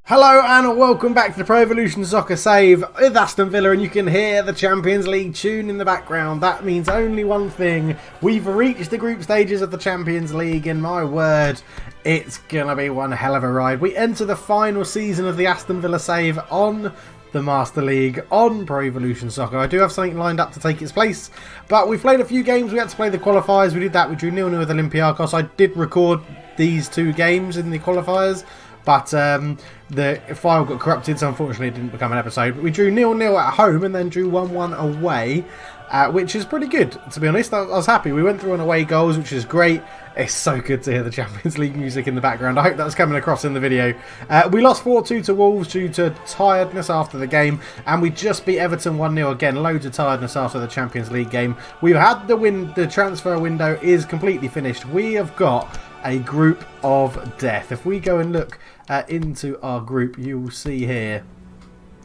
Hello and welcome back to the Pro Evolution Soccer Save with Aston Villa, and you can hear the Champions League tune in the background. That means only one thing: we've reached the group stages of the Champions League, and my word, it's gonna be one hell of a ride. We enter the final season of the Aston Villa Save on the Master League on Pro Evolution Soccer. I do have something lined up to take its place, but we've played a few games. We had to play the qualifiers. We did that. We drew 0-0 with Olympiacos. I did record these two games in the qualifiers, but the file got corrupted, so unfortunately it didn't become an episode. But we drew 0-0 at home and then drew 1-1 away, which is pretty good, to be honest. I was happy. We went through on away goals, which is great. It's so good to hear the Champions League music in the background. I hope that's coming across in the video. We lost 4-2 to Wolves due to tiredness after the game, and we just beat Everton 1-0 again. Loads of tiredness after the Champions League game. We've had the transfer window is completely finished. We have got a group of death. If we go and look into our group, you will see here,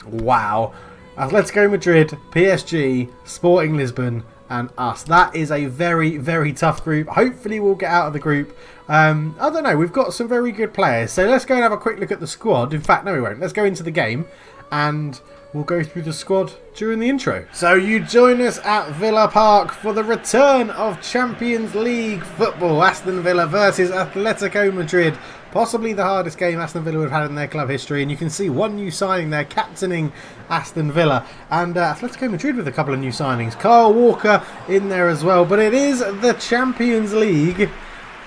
wow, Atletico Madrid, PSG, Sporting Lisbon and us. That is a very, very tough group. Hopefully we'll get out of the group. I don't know, we've got some very good players, so let's go and have a quick look at the squad. In fact, no, we won't. Let's go into the game and we'll go through the squad during the intro. So you join us at Villa Park for the return of Champions League football. Aston Villa versus Atletico Madrid. Possibly the hardest game Aston Villa have had in their club history. And you can see one new signing there, captaining Aston Villa. And Atletico Madrid with a couple of new signings. Kyle Walker in there as well. But it is the Champions League,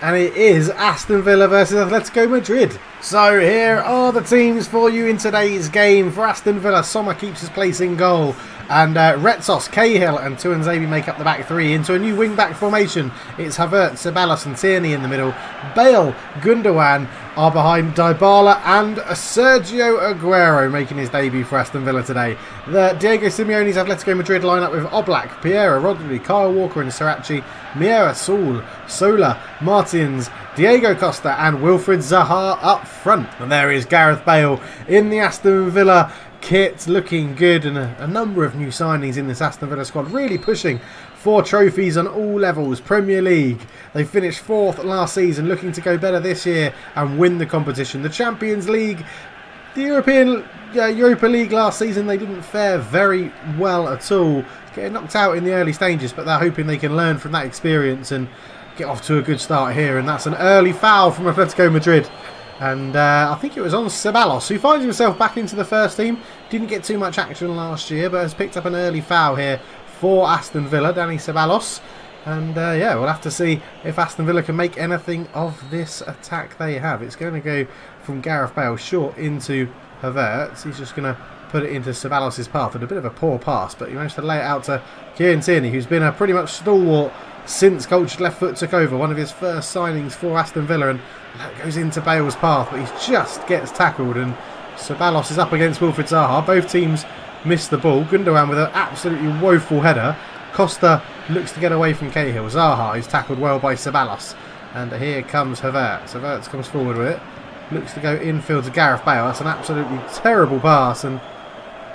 and it is Aston Villa versus Atletico Madrid. So here are the teams for you in today's game. For Aston Villa, Sommer keeps his place in goal, and Retsos, Cahill and Tuanzebe make up the back three into a new wing-back formation. It's Havertz, Ceballos and Tierney in the middle. Bale, Gundogan are behind Dybala, and Sergio Aguero making his debut for Aston Villa today. The Diego Simeone's Atletico Madrid line up with Oblak, Piera, Rodri, Kyle Walker and Sarachi, Miera, Saul, Sola, Martins, Diego Costa and Wilfried Zaha up front. And there is Gareth Bale in the Aston Villa kit, looking good, and a number of new signings in this Aston Villa squad, really pushing for trophies on all levels. Premier League, they finished fourth last season, looking to go better this year and win the competition. The Champions League, the Europa League last season, they didn't fare very well at all, getting knocked out in the early stages, but they're hoping they can learn from that experience and get off to a good start here. And that's an early foul from Atletico Madrid. And I think it was on Ceballos, who finds himself back into the first team. Didn't get too much action last year, but has picked up an early foul here for Aston Villa, Danny Ceballos. And yeah, we'll have to see if Aston Villa can make anything of this attack they have. It's going to go from Gareth Bale short into Havertz. He's just going to put it into Ceballos' path, and a bit of a poor pass, but he managed to lay it out to Kieran Tierney, who's been a pretty much stalwart since Coach Left Foot took over, one of his first signings for Aston Villa, and that goes into Bale's path, but he just gets tackled, and Ceballos is up against Wilfried Zaha. Both teams miss the ball. Gundogan with an absolutely woeful header. Costa looks to get away from Cahill. Zaha is tackled well by Ceballos, and here comes Havertz. Havertz comes forward with it, looks to go infield to Gareth Bale. That's an absolutely terrible pass, and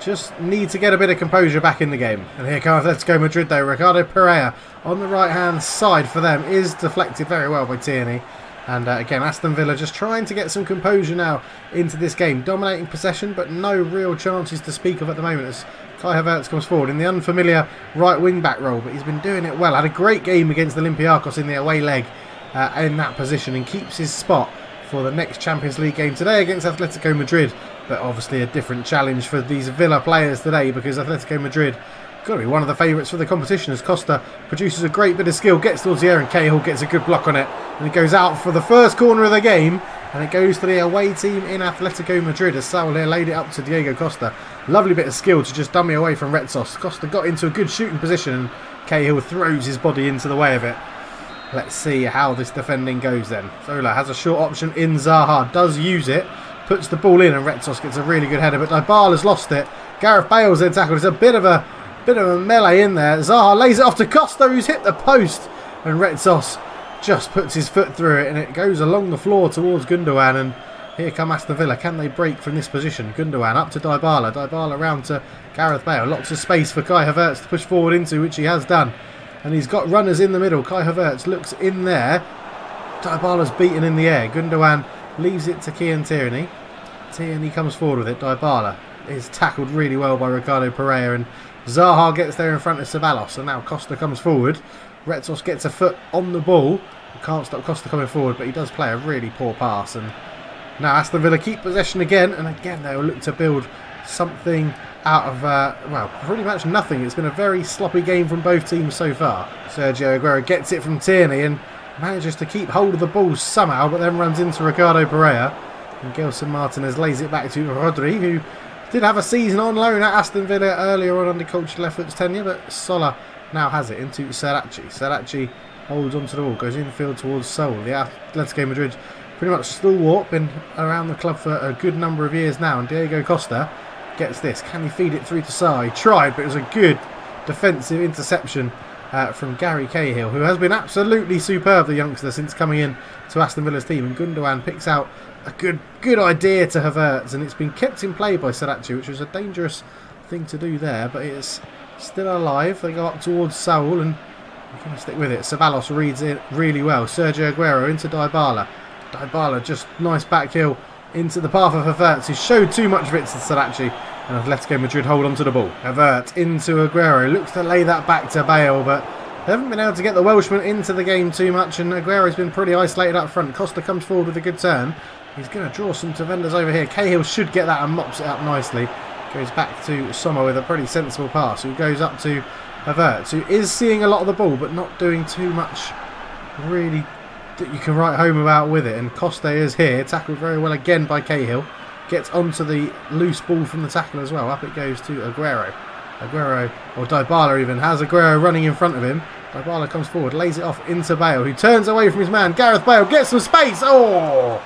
just need to get a bit of composure back in the game. And here comes Atletico Madrid though. Ricardo Pereira on the right hand side for them is deflected very well by Tierney. And again, Aston Villa just trying to get some composure now into this game. Dominating possession, but no real chances to speak of at the moment as Kai Havertz comes forward in the unfamiliar right wing back role, but he's been doing it well. Had a great game against Olympiacos in the away leg in that position, and keeps his spot for the next Champions League game today against Atletico Madrid. But obviously a different challenge for these Villa players today, because Atletico Madrid got to be one of the favourites for the competition, as Costa produces a great bit of skill, gets towards the air, and Cahill gets a good block on it, and it goes out for the first corner of the game, and it goes to the away team in Atletico Madrid as Saul here laid it up to Diego Costa. Lovely bit of skill to just dummy away from Retsos. Costa got into a good shooting position, and Cahill throws his body into the way of it. Let's see how this defending goes then. Sola has a short option in. Zaha does use it, puts the ball in, and Retsos gets a really good header, but Dybala's lost it. Gareth Bale's then tackled. It's a bit of a melee in there. Zaha lays it off to Costa, who's hit the post, and Retsos just puts his foot through it, and it goes along the floor towards Gundogan. And here come Aston Villa. Can they break from this position? Gundogan up to Dybala. Dybala round to Gareth Bale. Lots of space for Kai Havertz to push forward into, which he has done. And he's got runners in the middle. Kai Havertz looks in there. Dybala's beaten in the air. Gundogan leaves it to Kieran Tierney. Tierney comes forward with it. Dybala is tackled really well by Ricardo Pereira, and Zaha gets there in front of Ceballos. And now Costa comes forward. Retsos gets a foot on the ball. Can't stop Costa coming forward, but he does play a really poor pass. And now Aston Villa keep possession again, and again they will look to build something out of, well, pretty much nothing. It's been a very sloppy game from both teams so far. Sergio Aguero gets it from Tierney and manages to keep hold of the ball somehow, but then runs into Ricardo Pereira. And Gelson Martinez lays it back to Rodri, who did have a season on loan at Aston Villa earlier on under Coach Leffert's tenure, but Sola now has it into Sarachi. Sarachi holds onto the ball, goes infield towards Seoul. The Atletico Madrid pretty much stalwart, been around the club for a good number of years now, and Diego Costa gets this. Can he feed it through to Sarr? He tried, but it was a good defensive interception from Gary Cahill, who has been absolutely superb, the youngster, since coming in to Aston Villa's team. And Gundogan picks out a good idea to Havertz, and it's been kept in play by Sarachi, which was a dangerous thing to do there, but it's still alive. They go up towards Saul, and we're going to stick with it. Ceballos reads it really well. Sergio Aguero into Dybala. Dybala just nice back heel into the path of Havertz, who showed too much of it to Sarachi, and Atletico Madrid hold on to the ball. Havertz into Aguero, looks to lay that back to Bale, but they haven't been able to get the Welshman into the game too much, and Aguero's been pretty isolated up front. Costa comes forward with a good turn. He's going to draw some defenders over here. Cahill should get that and mops it up nicely. Goes back to Sommer with a pretty sensible pass, who goes up to Havertz, who is seeing a lot of the ball but not doing too much really that you can write home about with it. And Costa is here, tackled very well again by Cahill. Gets onto the loose ball from the tackle as well. Up it goes to Aguero. Aguero, or Dybala even, has Aguero running in front of him. Dybala comes forward, lays it off into Bale, who turns away from his man. Gareth Bale gets some space. Oh!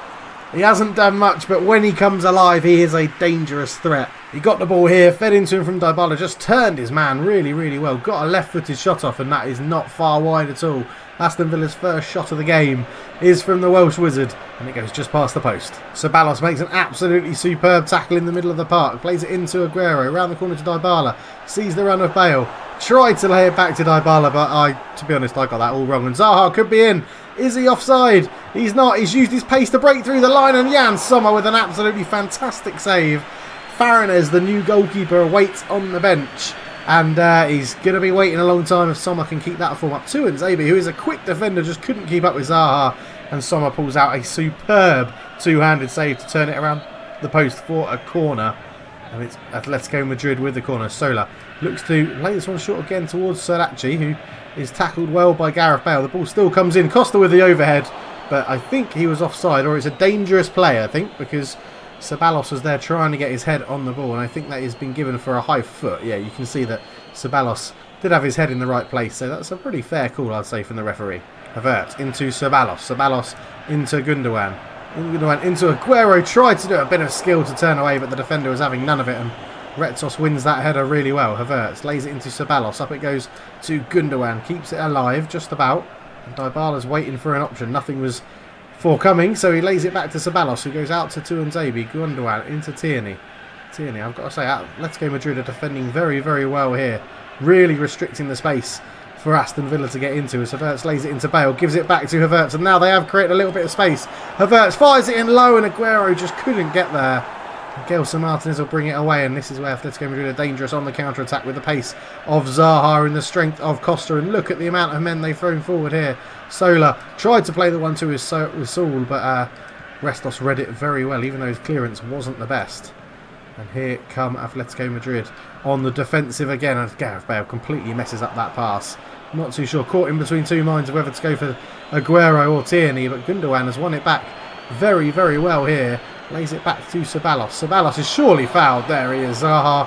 He hasn't done much, but when he comes alive, he is a dangerous threat. He got the ball here, fed into him from Dybala, just turned his man really, really well. Got a left-footed shot off, and that is not far wide at all. Aston Villa's first shot of the game is from the Welsh wizard, and it goes just past the post. Ceballos makes an absolutely superb tackle in the middle of the park, plays it into Aguero, round the corner to Dybala, sees the run of Bale, tried to lay it back to Dybala, but to be honest, I got that all wrong, and Zaha could be in. Is he offside? He's not. He's used his pace to break through the line, and Jan Sommer with an absolutely fantastic save. Farines, the new goalkeeper, waits on the bench, and he's going to be waiting a long time if Sommer can keep that form up. Tuanzebe, who is a quick defender, just couldn't keep up with Zaha, and Sommer pulls out a superb two-handed save to turn it around the post for a corner. And it's Atletico Madrid with the corner. Sola looks to lay this one short again towards Sarachi, who is tackled well by Gareth Bale. The ball still comes in. Costa with the overhead, but I think he was offside, or it's a dangerous play, I think, because Ceballos was there trying to get his head on the ball, and I think that has been given for a high foot. Yeah, you can see that Ceballos did have his head in the right place, so that's a pretty fair call, I'd say, from the referee. Havertz into Ceballos. Ceballos into Gundogan. Gundogan into Aguero. Tried to do a bit of skill to turn away, but the defender was having none of it, and Retsos wins that header really well. Havertz lays it into Ceballos. Up it goes to Gundogan. Keeps it alive, just about. And Dybala's waiting for an option. Nothing was forthcoming, so he lays it back to Ceballos, who goes out to Tuanzebe. Gundogan into Tierney. Tierney, I've got to say, Atletico Madrid are defending very, very well here. Really restricting the space for Aston Villa to get into. As Havertz lays it into Bale, gives it back to Havertz, and now they have created a little bit of space. Havertz fires it in low, and Aguero just couldn't get there. Gelson Martinez will bring it away, and this is where Atletico Madrid are dangerous on the counter-attack with the pace of Zaha and the strength of Costa. And look at the amount of men they've thrown forward here. Sola tried to play the 1-2 with Saul, but Restos read it very well, even though his clearance wasn't the best. And here come Atletico Madrid on the defensive again, as Gareth Bale completely messes up that pass. Not too sure, caught in between two minds of whether to go for Aguero or Tierney, but Gundogan has won it back very, very well here. Lays it back to Ceballos. Ceballos is surely fouled. There he is. Zaha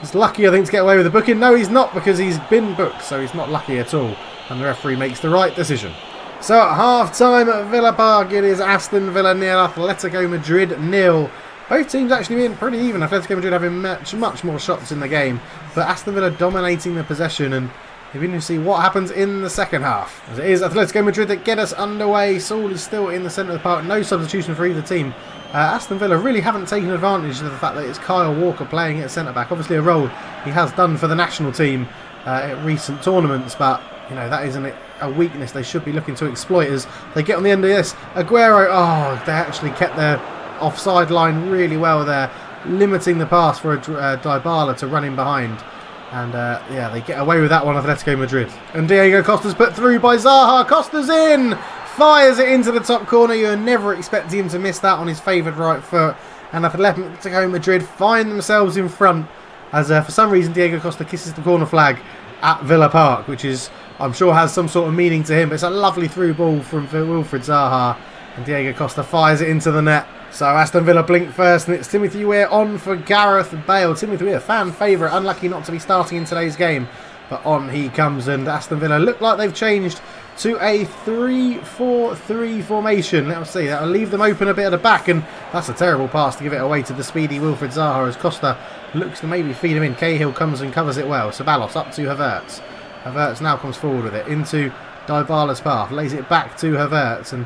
is lucky, I think, to get away with the booking. No, he's not, because he's been booked, so he's not lucky at all. And the referee makes the right decision. So at half-time at Villa Park, it is Aston Villa 0, Atletico Madrid 0. Both teams actually being pretty even. Atletico Madrid having much more shots in the game, but Aston Villa dominating the possession, and we're going to see what happens in the second half. As it is Atletico Madrid that get us underway. Saul is still in the centre of the park. No substitution for either team. Aston Villa really haven't taken advantage of the fact that it's Kyle Walker playing at centre-back. Obviously a role he has done for the national team at recent tournaments, but you know that isn't a weakness they should be looking to exploit as they get on the end of this. Aguero, they actually kept their offside line really well there, limiting the pass for Dybala to run in behind. And yeah, they get away with that one, Atletico Madrid. And Diego Costa's put through by Zaha. Costa's in! Fires it into the top corner. You're never expecting him to miss that on his favoured right foot. And Atletico Madrid find themselves in front as for some reason Diego Costa kisses the corner flag at Villa Park, which is, I'm sure, has some sort of meaning to him. But it's a lovely through ball from Wilfried Zaha. And Diego Costa fires it into the net. So Aston Villa blink first, and it's Timothy Weah on for Gareth Bale. Timothy Weah, fan favourite, unlucky not to be starting in today's game. But on he comes, and Aston Villa look like they've changed to a 3-4-3 formation. Let's see, that'll leave them open a bit at the back, and that's a terrible pass to give it away to the speedy Wilfried Zaha as Costa looks to maybe feed him in. Cahill comes and covers it well. Ceballos up to Havertz. Havertz now comes forward with it into Dybala's path, lays it back to Havertz, and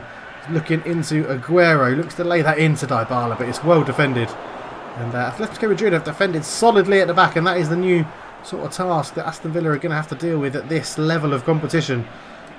looking into Aguero, looks to lay that into Dybala, but it's well defended. And Atletico Madrid have defended solidly at the back, and that is the new sort of task that Aston Villa are going to have to deal with at this level of competition.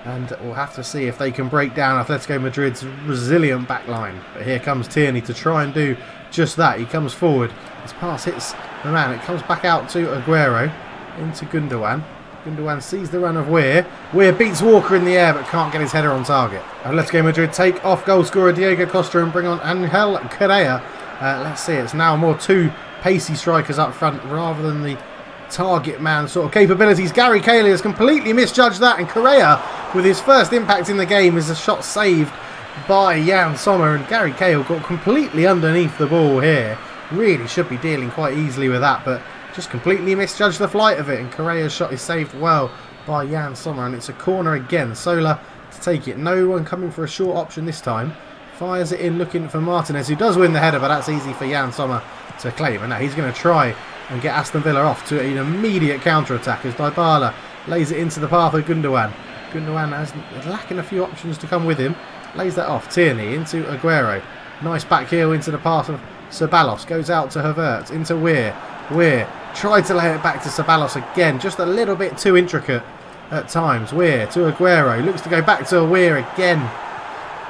And we'll have to see if they can break down Atletico Madrid's resilient back line. But here comes Tierney to try and do just that. He comes forward, his pass hits the man, it comes back out to Aguero, into Gundogan. Gundogan sees the run of Weah. Weah beats Walker in the air but can't get his header on target. Atletico Madrid take off goal scorer Diego Costa and bring on Angel Correa. Let's see, it's now more two pacey strikers up front rather than the target man sort of capabilities. Gary Cahill has completely misjudged that, and Correa, with his first impact in the game, is a shot saved by Jan Sommer, and Gary Cahill got completely underneath the ball here. Really should be dealing quite easily with that, but just completely misjudged the flight of it, and Correa's shot is saved well by Jan Sommer, and it's a corner again. Sola to take it. No one coming for a short option this time. Fires it in looking for Martinez, who does win the header, but that's easy for Jan Sommer to claim. And now he's going to try and get Aston Villa off to an immediate counter-attack as Dybala lays it into the path of Gundogan. Gundogan is lacking a few options to come with him. Lays that off. Tierney into Aguero. Nice back heel into the path of Ceballos. Goes out to Havertz. Into Weah. Weah tried to lay it back to Ceballos again. Just a little bit too intricate at times. Weah to Aguero. Looks to go back to Weah again.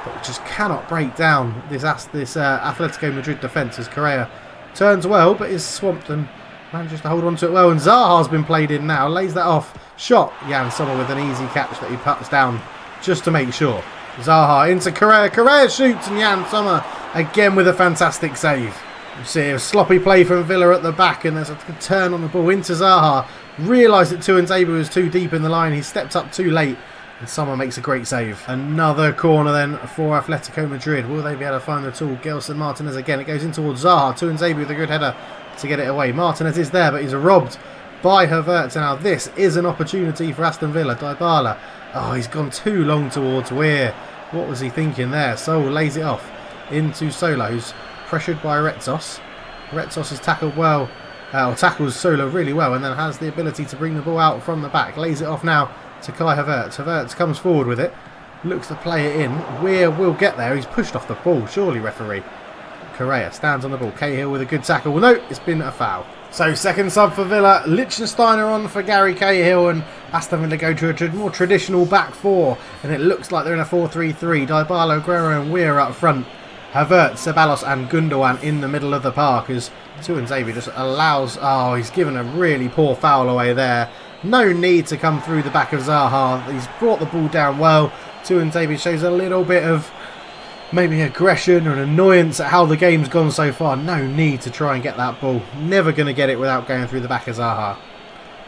But just cannot break down this Atletico Madrid defence as Correa turns well but is swamped and manages to hold on to it well. And Zaha's been played in now. Lays that off. Shot. Jan Sommer with an easy catch that he puts down just to make sure. Zaha into Correa. Correa shoots, and Jan Sommer again with a fantastic save. You see a sloppy play from Villa at the back, and there's a turn on the ball into Zaha. Realised that Tuanzebe was too deep in the line. He stepped up too late, and Sommer makes a great save. Another corner then for Atletico Madrid. Will they be able to find the tool? Gelson Martinez again. It goes in towards Zaha. Tuanzebe with a good header to get it away. Martinez is there, but he's robbed by Havertz. Now this is an opportunity for Aston Villa. Dybala. Oh, he's gone too long towards Weah. What was he thinking there? Sol lays it off into Sola, who's pressured by Retsos. Retsos has tackled well, or tackles Sola really well, and then has the ability to bring the ball out from the back. Lays it off now to Kai Havertz. Havertz comes forward with it. Looks to play it in. Weah will get there. He's pushed off the ball. Surely, referee. Correa stands on the ball. Cahill with a good tackle. Well, no, it's been a foul. So second sub for Villa. Lichtsteiner on for Gary Cahill, and Aston Villa go to a more traditional back four, and it looks like they're in a 4-3-3. Dybala, Aguero and Weah up front. Havertz, Ceballos and Gundogan in the middle of the park as Tuanzebe just allows... Oh, he's given a really poor foul away there. No need to come through the back of Zaha. He's brought the ball down well. Tuanzebe shows a little bit of maybe aggression or an annoyance at how the game's gone so far. No need to try and get that ball. Never going to get it without going through the back of Zaha.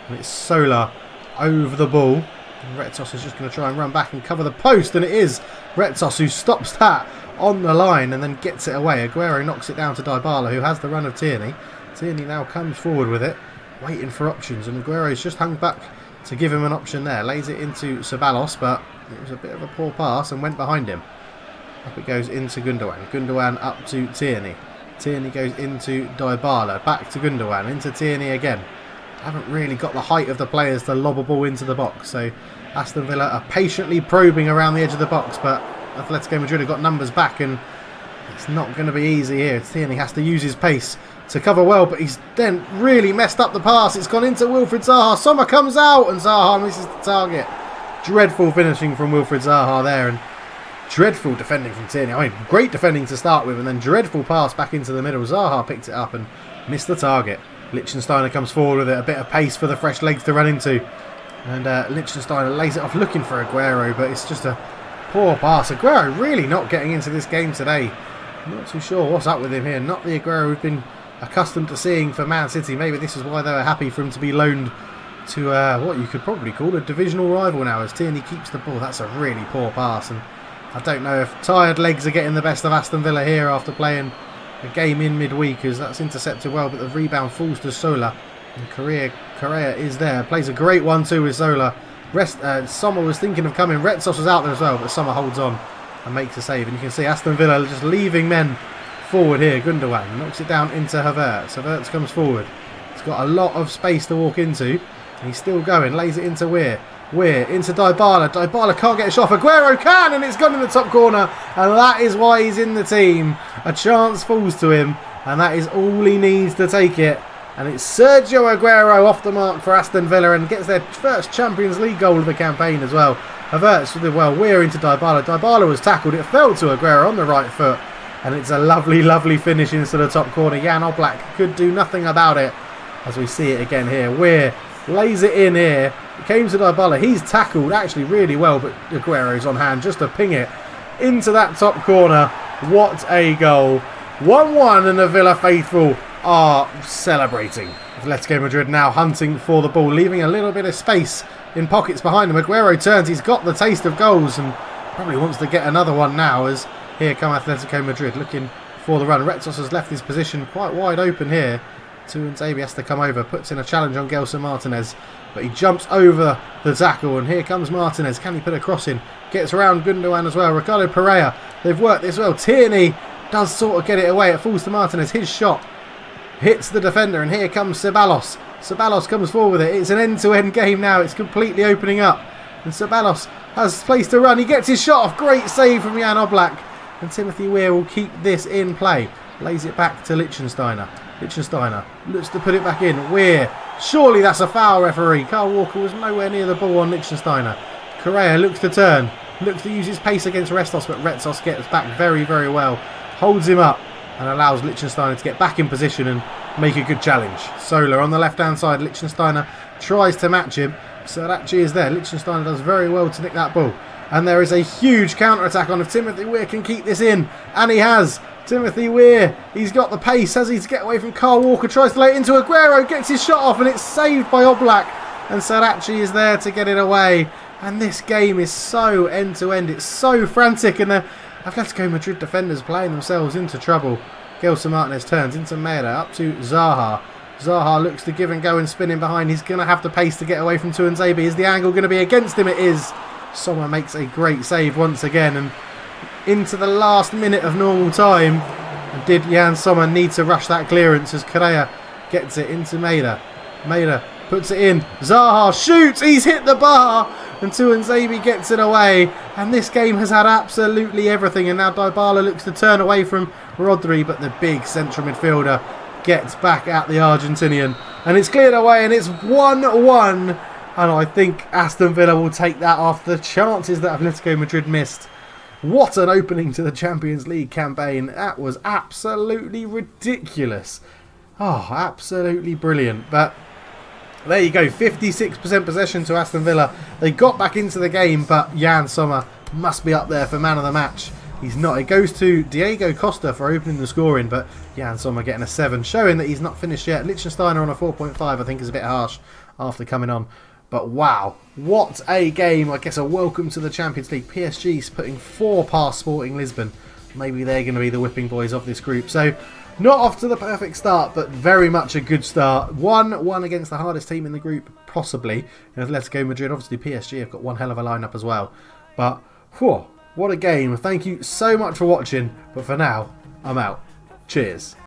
And it's Sola over the ball. And Retsos is just going to try and run back and cover the post. And it is Retsos who stops that on the line and then gets it away. Aguero knocks it down to Dybala, who has the run of Tierney. Tierney now comes forward with it, waiting for options. And Aguero's just hung back to give him an option there. Lays it into Ceballos, but it was a bit of a poor pass and went behind him. Up it goes into Gundogan. Gundogan up to Tierney. Tierney goes into Dybala. Back to Gundogan. Into Tierney again. Haven't really got the height of the players to lob a ball into the box. So Aston Villa are patiently probing around the edge of the box. But Atletico Madrid have got numbers back. And it's not going to be easy here. Tierney has to use his pace to cover well. But he's then really messed up the pass. It's gone into Wilfried Zaha. Sommer comes out and Zaha misses the target. Dreadful finishing from Wilfried Zaha there. And Dreadful defending from Tierney. I mean, great defending to start with, and then dreadful pass back into the middle. Zaha picked it up and missed the target. Lichtsteiner comes forward with it, a bit of pace for the fresh legs to run into. And Lichtsteiner lays it off looking for Aguero, but it's just a poor pass. Aguero really not getting into this game today. Not too sure what's up with him here. Not the Aguero we've been accustomed to seeing for Man City. Maybe this is why they were happy for him to be loaned to what you could probably call a divisional rival now, as Tierney keeps the ball. That's a really poor pass, and I don't know if tired legs are getting the best of Aston Villa here after playing a game in midweek, as that's intercepted well, but the rebound falls to Sola. And Correa is there, plays a great 1-2 with Sola. Sommer was thinking of coming, Retsos was out there as well, but Sommer holds on and makes a save. And you can see Aston Villa just leaving men forward here. Gundogan knocks it down into Havertz. Havertz comes forward. He's got a lot of space to walk into, and he's still going, lays it into Weir. Weir into Dybala. Dybala can't get a shot off. Aguero can, and it's gone in the top corner, and that is why he's in the team. A chance falls to him, and that is all he needs to take it. And it's Sergio Aguero off the mark for Aston Villa and gets their first Champions League goal of the campaign as well. Havertz did well. Weir into Dybala. Dybala was tackled. It fell to Aguero on the right foot, and it's a lovely, lovely finish into the top corner. Jan Oblak could do nothing about it, as we see it again here. Weir lays it in here. It came to Dybala. He's tackled actually really well, but Aguero's on hand just to ping it into that top corner. What a goal. 1-1, and the Villa faithful are celebrating. Atletico Madrid now hunting for the ball, leaving a little bit of space in pockets behind him. Aguero turns. He's got the taste of goals and probably wants to get another one now, as here come Atletico Madrid looking for the run. Retsos has left his position quite wide open here. Tuanzebe has to come over, puts in a challenge on Gelson Martinez, but he jumps over the tackle, and here comes Martinez. Can he put a cross in? Gets around Gundogan as well. Ricardo Pereira, they've worked this well. Tierney does sort of get it away. It falls to Martinez. His shot hits the defender, and here comes Ceballos. Ceballos comes forward with it. It's an end-to-end game now. It's completely opening up, and Ceballos has place to run. He gets his shot off. Great save from Jan Oblak, and Timothy Weir will keep this in play. Lays it back to Lichtsteiner. Lichtsteiner looks to put it back in. Weir, surely that's a foul, referee. Carl Walker was nowhere near the ball on Lichtsteiner. Correa looks to turn, looks to use his pace against Retsos, but Retsos gets back very, very well. Holds him up and allows Lichtsteiner to get back in position and make a good challenge. Sola on the left-hand side. Lichtsteiner tries to match him. Sarachi is there. Lichtsteiner does very well to nick that ball. And there is a huge counter-attack on if Timothy Weir can keep this in. And he has. Timothy Weir, he's got the pace. Has he to get away from Carl Walker? Tries to lay it into Aguero. Gets his shot off, and it's saved by Oblak. And Sarachi is there to get it away. And this game is so end-to-end. It's so frantic, and the Atletico Madrid defenders playing themselves into trouble. Gelson Martinez turns into Meira, up to Zaha. Zaha looks to give and go and spin in behind. He's going to have the pace to get away from Tuanzebe. Is the angle going to be against him? It is. Sommer makes a great save once again, and into the last minute of normal time. And did Jan Sommer need to rush that clearance as Correa gets it into Meira. Meira puts it in. Zaha shoots. He's hit the bar. And Tuanzebe gets it away. And this game has had absolutely everything. And now Dybala looks to turn away from Rodri. But the big central midfielder gets back at the Argentinian. And it's cleared away. And it's 1-1. And I think Aston Villa will take that off the chances that Atletico Madrid missed. What an opening to the Champions League campaign. That was absolutely ridiculous. Oh, absolutely brilliant. But there you go, 56% possession to Aston Villa. They got back into the game, but Jan Sommer must be up there for man of the match. He's not. It goes to Diego Costa for opening the scoring, but Jan Sommer getting a 7, showing that he's not finished yet. Lichtsteiner on a 4.5, I think is a bit harsh after coming on. But wow, what a game. I guess a welcome to the Champions League. PSG's putting 4 past Sporting Lisbon. Maybe they're going to be the whipping boys of this group. So not off to the perfect start, but very much a good start. 1-1 against the hardest team in the group, possibly. In Atletico Madrid, obviously PSG have got one hell of a lineup as well. But, whew, what a game. Thank you so much for watching. But for now, I'm out. Cheers.